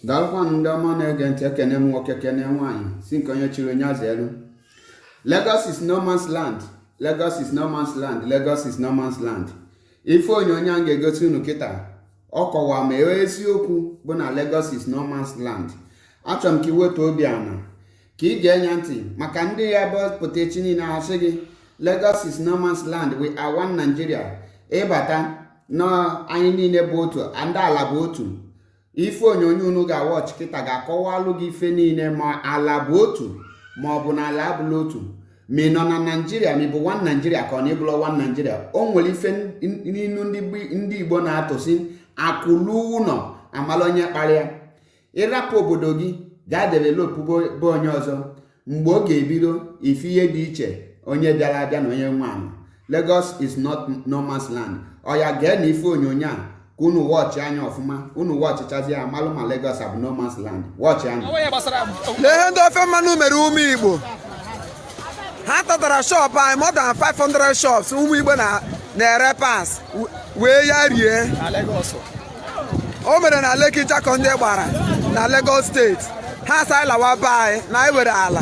Dalkwan ndama na-ege ekene m nwoke kene nwanyị si nke onye chiri onye azelu. Lagos is no man's land. Lagos is no man's land. Lagos is no man's land. Ife onyonyo a ga-egosi unu kịta ọ kọwa ma eziokwu bụ na Lagos is no man's land. Achọrọ m ka iwetu obi ana ka ị ga-enye ntị maka ndị ya bụ pụta echi niile asị gị Lagos is no man's land, we are one Nigeria. Ịbata na anyị niile bụ otu, ndị ala bụ otu. Ife onyonyo unu ga-awọchị kịta ga-akọwalụ gị ife niile ma ala bụ otu ma ọ bụ na ala abụla otu. Ma ị nọ na Nigeria ma ị bụ one Nigeria ka ọ na ịbụla one Nigeria. O nwere ife n'inu ndị Igbo na-atụsị akụlụ ụnọ amala onye kparịa. Ịrapụ obodo gị gaa developụ bụ onye ọzọ. Mgbe ọ ga-ebido ife ihe dị iche onye bịara abịa na onye nwe ala. Lagos is not no man's land. Ọ ya gee na ife onyonyo a ka unu wọchị anya ọfụma, unu wọchịchazi ya amalụ ma Lagos abụ no man's land. Wọchị anya. Lee ndị ofe mmanụ mere ụmụ Igbo. Ha tatara shop anyị more than 500 shops ụmụ Igbo na-ere pass wee ya rie. O mere na Lekki Jakande gbara na Lagos steeti. Ha sa lawa be anyị na anyị were ala.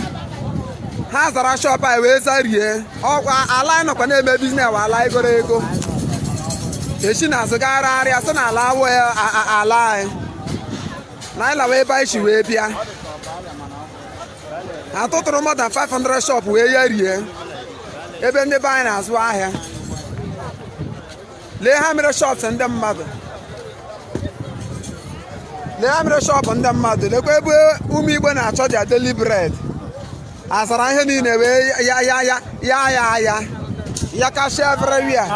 Ha zara shop anyị wee zarie. Ọkwa ala anyị nọkwa na-eme biznes wa ala igoro ego. Echi na-azụ gagharịa sị na ala awụ ala anyị. Na anyị lawa ebe anyị si wee bịa. Ha tụtụrụ more than 500 shop wee ya rie. Ebe ndị be anyị na-azụ ahịa. Lee ha mere shops ndị mmadụ. Lee ha mere shop ndị mmadụ. Lekwa ebe ụmụ Igbo na-achọ their daily bread. Azara ihe niile wee ya kashia everywhere.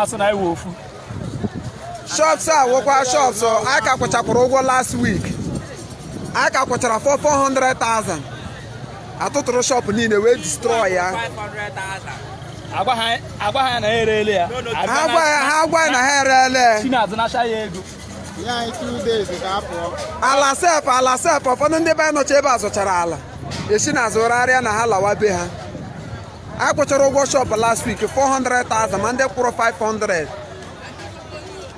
Shops a wụkwa shops a ka kwụchakwara ụgwọ last week. A ka kwụchara 400,000. Atụtụrụ shop niile wee destroy ya. Agwa ha na ha erele ya. Ha agwa na ha erele. Chinazụ na-acha ya ego. Ala sef ụfọdụ ndị be anyị nọcha ebe a zụchara ala. Esi na azụgharịa na ha lawa be ha. A kwụchara ụgwọ shop last week 400,000 ma ndị kwụrụ 500.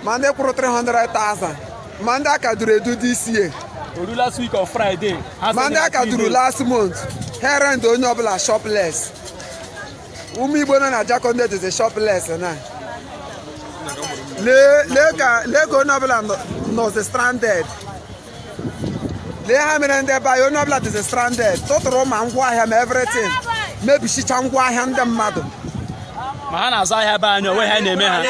Ma ndị kwụrụ 300,000. Ma ndị aka duru edu this year. Oru last week on Friday. Ma ndị aka duru last month. Ha rent onye ọbụla shopless. Ụmụ Igbo nọ na Jakande dị shopless na. Lee ka onye ọbụla nọzi stranded. Lee ha mere ndị ebe anyị onye ọbụla dịzi stranded. Tụtụrụ ma ngwa ahịa ma everything. Mebisicha ngwa ahịa ndị mmadụ. Ma ha na-azụ ahịa ebe anyị onwe ha na-eme ha.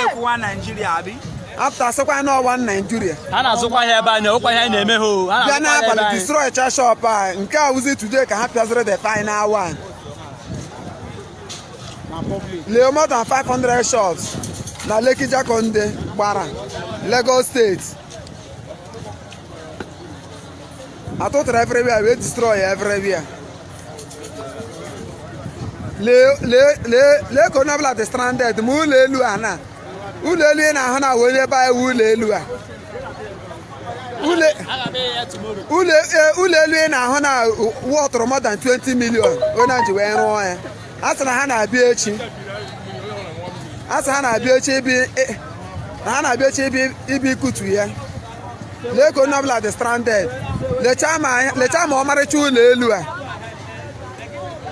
After sịkwa na ọwa Nigeria. Ha na-azụkwa ahịa ebe anyị okwa ihe na-eme ha. Bịa n'abalị destroy cha shop anyị. Nke a wụzi today ka ha pịaziri the final one. Lee more than 500 shops na Lekki Jakande gbara Lagos steeti. Atụtụrụ everywhere wee destroy everywhere. Lee ka onye ọbụla dị stranded ma ụlọ elu a na. Ụlọ elu ị na-ahụ na onye ebe anyị ụlọ elu a. Ụlọ elu ị na-ahụ na wọtụrụ more than 20 million onye ji wee rụọ ya. A sị na ha na-abịa echi. Ha na-abịa echi ibi ikutu ya. Lee ka onye ọbụla dị stranded. Lechaa ma ọmarịcha ụlọ elu a.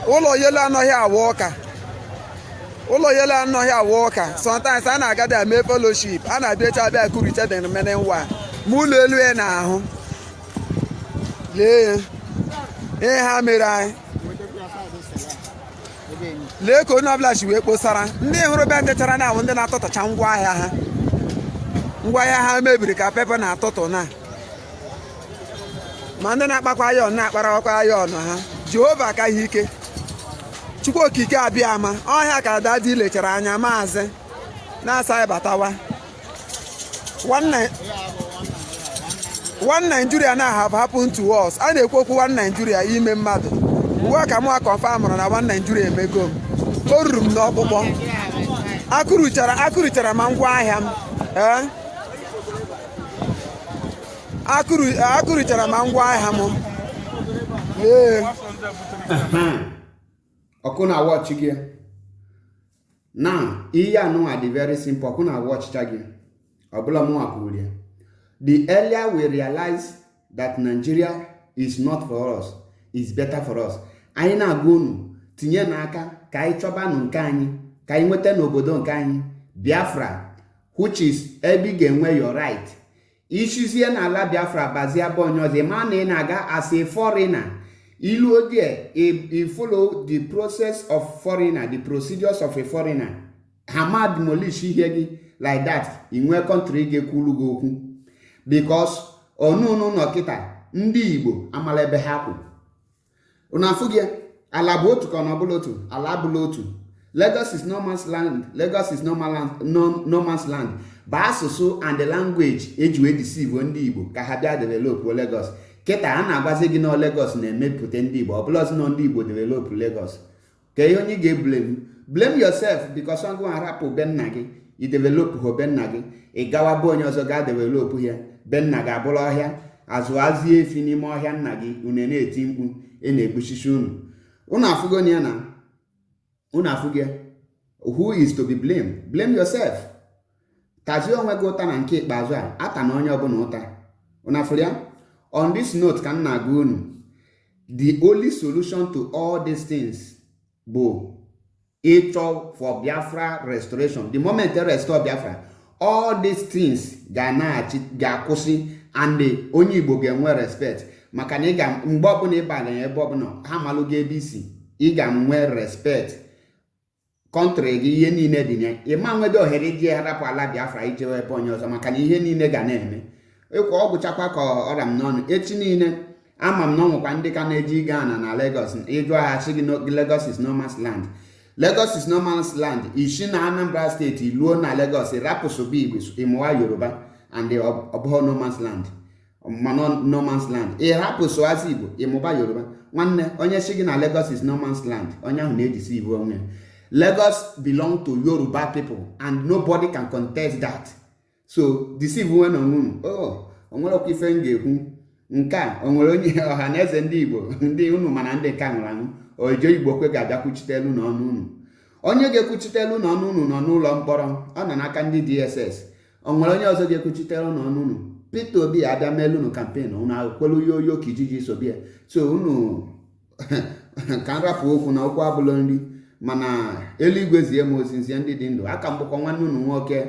Ụlọ yelu anọghị awụ ọka. Sometimes a na-agada eme fellowship. A na-abịa echi abịa kuricha dị mmene nwa. Ma ụlọ elu ya na-ahụ. Lee ya. Ihe ha mere anyị. Lee ka onye ọbụla si wee kposara. Ndị hụrụ be ndị chara na-awụ ndị na-atụtụcha ngwa ahịa ha. Ngwa ahịa ha mebiri ka pepe na-atụtụ na. Ma ndị na-akpakwa ayọn na-akparakwa ayọn ha. Jehova akaghị ike. Chukwu okike abịa ama. Ọhịa ka ada dị lechara anya maazị. Na-asa ịbatawa. One Nigeria now have happened to us. A na-ekwu okwu one Nigeria ime mmadụ. Ugbu a ka mụ confirm na one Nigeria emego m. O ruru m n'ọkpụkpọ. Akụrụchara ma ngwa ahịa m. Akụrụchara ma ngwa ahịa m. Ọkụ na watch gị. Now, ihe anụnwa dị very simple. Ọkụ na watch gị. Ọbụla mụ akwụrụ ya. The earlier we realize that Nigeria is not for us, is better for us. Anyị na-agwa unu tinye n'aka ka anyị chọbanụ nke anyị, ka anyị nweta n'obodo nke anyị, Biafra, which is ebe ị ga-enwe your right. Ishizie n'ala Biafra bazie bụ onye ọzọ, ma na ị na-aga as a foreigner. Ilu odie, you follow the process of foreigner, the procedures of a foreigner. Hama demolish ihe gị like that, inwe country ga-ekwulu gị okwu. Because onu no kita ndị Igbo amala ebe ha kwụ. Unu afụ gị, ala bụ otu ka ọ bụla otu, ala bụla otu. Lagos is no man's land. Lagos is no man's land. Bụ asụsụ and the language eji wee deceive ndị Igbo ka ha bịa develop Lagos. Kịta a na-agwazi gị na Lagos na-emepụta ndị Igbo, ọ bụla ọzọ na ndị Igbo develop Lagos. Ka ihe onye ga-eblame? Blame yourself because ọgụ arapụ be nna gị, i develop ho be nna gị, ị gawa bụ onye ọzọ ga develop ya, be nna gị abụrụ ọhịa, azụazie efi n'ime ọhịa nna gị, unu na-eti mkpu, na-egbuchichi unu. Unu afụgo ya na unu afụgo, who is to be blamed? Blame yourself. Tazie onwe gị ụta na nke ikpeazụ a, ata na onye ọbụla ụta. Unu afụrụ ya? On this note ka m na-agwa unu, the only solution to all these things bụ ịchọ for Biafra restoration. The moment they restore Biafra, all these things ga-akwụsị and onye Igbo ga-enwe respect. Maka na mgbe ọbụla ịbanye ebe ọbụla ha malụ gị ebe isi, ị ga-enwe respect. Country gị ihe niile dị ya, ịma nwede ohere iji harapụ ala Biafra ijewe ebe onye ọzọ, maka na ihe niile ga na-eme. Ịkwa ọ bụchakwa ka ọra m n'ọnụ echi niile. Ama m na ọnwụkwa ndị ka na-eji ịga ana na Lagos, ịjụ agha sị gị Lagos is no man's land. Lagos is no man's land. Ishi na Anambra State iluo na Lagos, ịrapụ sobe Igbo ịmụwa Yoruba and ọ bụghị no man's land. No man's land. Ịrapụ sụwazi Igbo ịmụba Yoruba. Nwanne onye sị gị na Lagos is no man's land, onye ahụ na-ejisi Igbo onwe. Lagos belong to Yoruba people and nobody can contest that. So deceive when onwere okwu ife m ga-ekwu nke a, onwere onye ọha na eze ndị Igbo ndị unu mana ndị ka nwụrụ anwụ ojo Igbo kwe ga-abịakwuchitelu n'ọnụ unu. Onye ga-ekwuchitelu n'ọnụ unu nọ n'ụlọ mkpọrọ, ọ nọ n'aka ndị DSS. Onwere onye ọzọ ga-ekwuchitelu n'ọnụ unu. Peter Obi abịa melu unu campaign, unu akwelu yoyo kijiji sobia. So unu ka nrapụ okwu na okwu abụlọ nri, mana eluigwe zie m ozinzie ndị dị ndụ. Aka mgbụkọ nwanne unu nwoke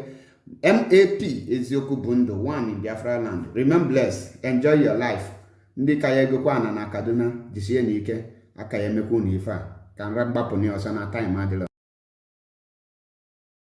MAP eziokwu bụ ndụ, one in Biafra land. Remain blessed, enjoy your life. Ndị ka ya egokwa ana na Kaduna jisie n'ike, aka ya emekwa unu ife a ka nra mgbapụ ọsọ na time adịla.